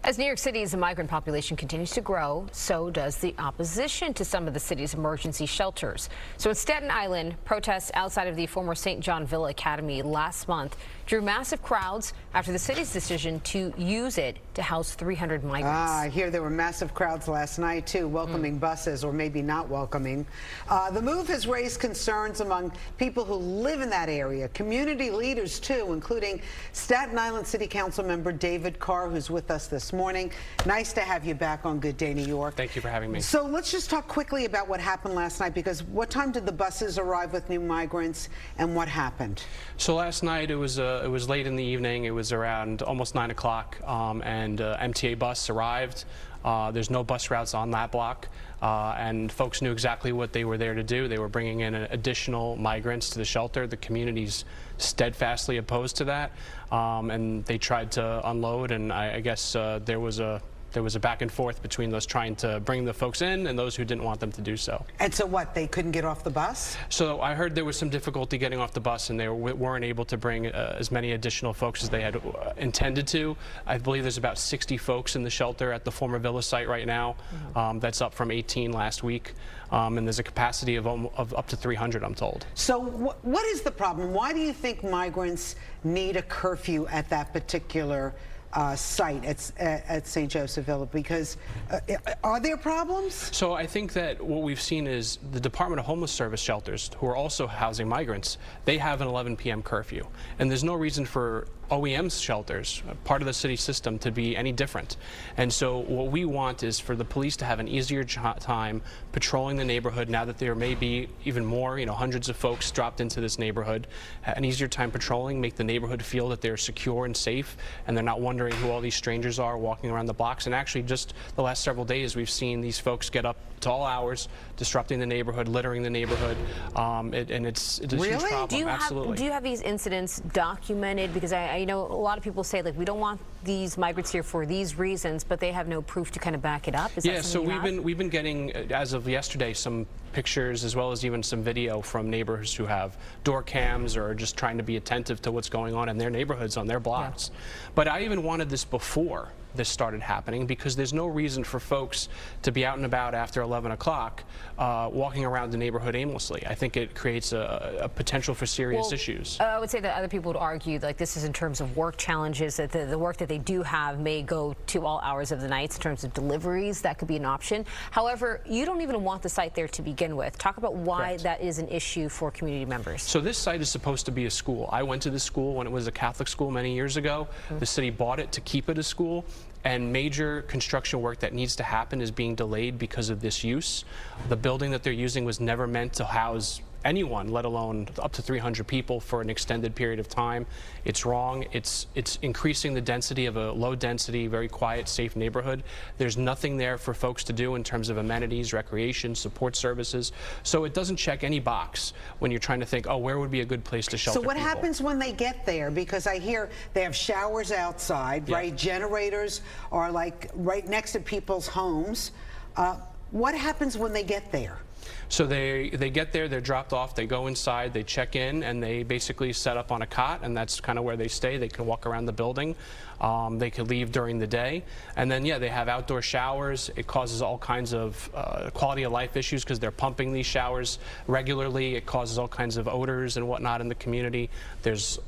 As New York City's migrant population continues to grow, so does the opposition to some of the city's emergency shelters. So in Staten Island, protests outside of the former St. John Villa Academy last month drew massive crowds after the city's decision to use it to house 300 migrants. I hear there were massive crowds last night, too, welcoming buses, or maybe not welcoming. The move has raised concerns among people who live in that area, community leaders, too, including Staten Island City Council member David Carr, who's with us this morning. Nice to have you back on Good Day New York. Thank you for having me. So let's just talk quickly about what happened last night, because what time did the buses arrive with new migrants, and what happened? So last night it was late in the evening. It was around almost 9 o'clock, and MTA bus arrived. There's no bus routes on that block, and folks knew exactly what they were there to do. They were bringing in additional migrants to the shelter. The community's steadfastly opposed to that, and they tried to unload, and I guess there was a back and forth between those trying to bring the folks in and those who didn't want them to do so. And so what, they couldn't get off the bus? So I heard there was some difficulty getting off the bus, and they weren't able to bring as many additional folks as they had intended to. I believe there's about 60 folks in the shelter at the former Villa site right now. That's up from 18 last week. And there's a capacity of up to 300, I'm told. So what is the problem? Why do you think migrants need a curfew at that particular site at St. Joseph Villa? Because are there problems? So I think that what we've seen is the Department of Homeless Service shelters, who are also housing migrants, they have an 11 p.m. curfew. And there's no reason for OEM's shelters, part of the city system, to be any different. And so what we want is for the police to have an easier time patrolling the neighborhood now that there may be even more, hundreds of folks dropped into this neighborhood, an easier time patrolling, make the neighborhood feel that they're secure and safe, and they're not wondering who all these strangers are walking around the blocks. And actually, just the last several days, we've seen these folks get up to all hours, disrupting the neighborhood, littering the neighborhood, and it's a huge problem. Absolutely. Do you have these incidents documented? Because I know a lot of people say, like, we don't want these migrants here for these reasons, but they have no proof to kind of back it up. Is that so we've been getting, as of yesterday, some pictures as well as even some video from neighbors who have door cams or just trying to be attentive to what's going on in their neighborhoods, on their blocks. Yeah. But I even wanted this before this started happening, because there's no reason for folks to be out and about after 11 o'clock walking around the neighborhood aimlessly. I think it creates a potential for serious issues. I would say that other people would argue like this is in terms of work challenges, that the work that they do have may go to all hours of the night. In terms of deliveries, that could be an option. However, you don't even want the site there to begin with. Talk about why that is an issue for community members. So this site is supposed to be a school. I went to the school when it was a Catholic school many years ago. The city bought it to keep it a school, and major construction work that needs to happen is being delayed because of this use. The building that they're using was never meant to house anyone, let alone up to 300 people for an extended period of time. It's wrong. It's increasing the density of a low density, very quiet, safe neighborhood. There's nothing there for folks to do in terms of amenities, recreation, support services. So it doesn't check any box when you're trying to think, oh, where would be a good place to shelter people? So what happens when they get there? Because I hear they have showers outside, right? Generators are like right next to people's homes. What happens when they get there? So they get there, they're dropped off, they go inside, they check in, and they basically set up on a cot, and that's kind of where they stay. They can walk around the building. They could leave during the day. And then, yeah, they have outdoor showers. It causes all kinds of quality of life issues because they're pumping these showers regularly. It causes all kinds of odors and whatnot in the community. There's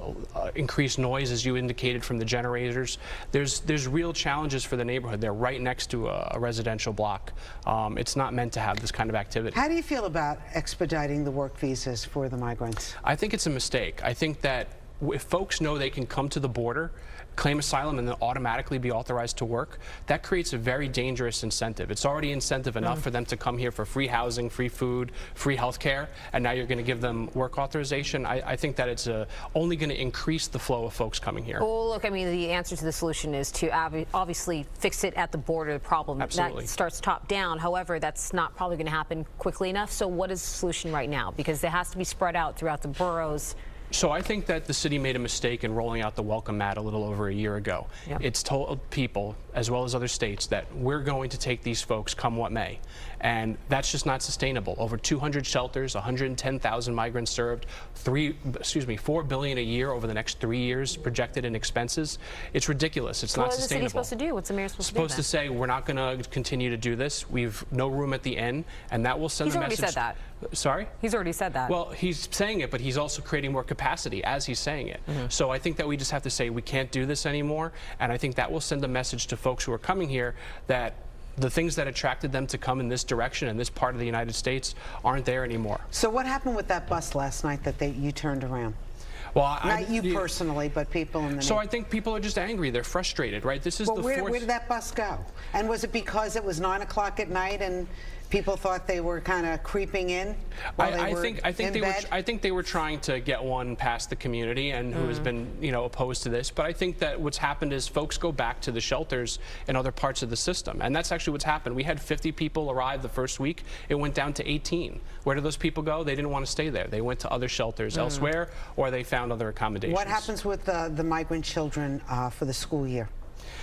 increased noise, as you indicated, from the generators. There's real challenges for the neighborhood. They're right next to a residential block. It's not meant to have this kind of activity. How do you feel about expediting the work visas for the migrants? I think it's a mistake. I think that if folks know they can come to the border, claim asylum, and then automatically be authorized to work, that creates a very dangerous incentive. It's already incentive enough for them to come here for free housing, free food, free health care, and now you're going to give them work authorization. I think that it's only going to increase the flow of folks coming here. Well, look, I mean, the answer to the solution is to obviously fix it at the border, the problem. Absolutely. That starts top down. However, that's not probably going to happen quickly enough. So what is the solution right now? Because it has to be spread out throughout the boroughs. So I think that the city made a mistake in rolling out the welcome mat a little over a year ago. Yep. It's told people, as well as other states, that we're going to take these folks come what may. And that's just not sustainable. Over 200 shelters, 110,000 migrants served, $4 billion a year over the next 3 years projected in expenses. It's ridiculous. It's not sustainable. What is the city supposed to do? What's the mayor supposed to do? Supposed to say, we're not going to continue to do this. We've no room at the inn, and that will send He's a message. already said that. Sorry? He's already said that. Well, he's saying it, but he's also creating more capacity as he's saying it. So I think that we just have to say we can't do this anymore, and I think that will send a message to folks who are coming here that the things that attracted them to come in this direction in this part of the United States aren't there anymore. So what happened with that bus last night that you turned around? Well, Not you personally, but people in the So I think people are just angry. They're frustrated, right? This is well, the where fourth. did that bus go? And was it because it was 9 o'clock at night and people thought they were kind of creeping in while they were in bed? I think they were trying to get one past the community and who has been, opposed to this. But I think that what's happened is folks go back to the shelters in other parts of the system, and that's actually what's happened. We had 50 people arrive the first week. It went down to 18. Where did those people go? They didn't want to stay there. They went to other shelters elsewhere, or they found other accommodations. What happens with the migrant children for the school year?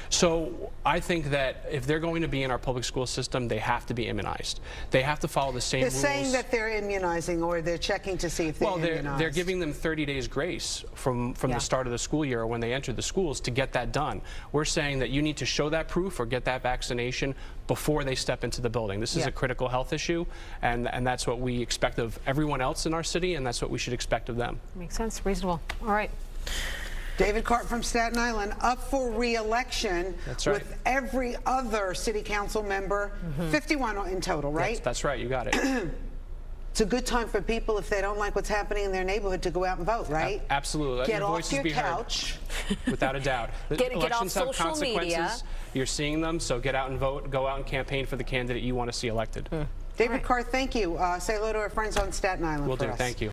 So I think that if they're going to be in our public school system, they have to be immunized. They have to follow the same rules. They're saying that they're immunizing, or they're checking to see if they're immunized. Well, they're giving them 30 days grace from the start of the school year or when they enter the schools to get that done. We're saying that you need to show that proof or get that vaccination before they step into the building. This is a critical health issue, and that's what we expect of everyone else in our city, and that's what we should expect of them. Makes sense. Reasonable. All right. David Carr from Staten Island, up for re-election. That's right. With every other city council member, 51 in total, right? That's right. You got it. It's a good time for people, if they don't like what's happening in their neighborhood, to go out and vote, right? Absolutely. Let Get your off voices your be couch. Heard. Without a doubt. Get Elections off have social consequences. media. You're seeing them, so get out and vote. Go out and campaign for the candidate you want to see elected. David Carr, thank you. Say hello to our friends on Staten Island. Will do. Us. Thank you.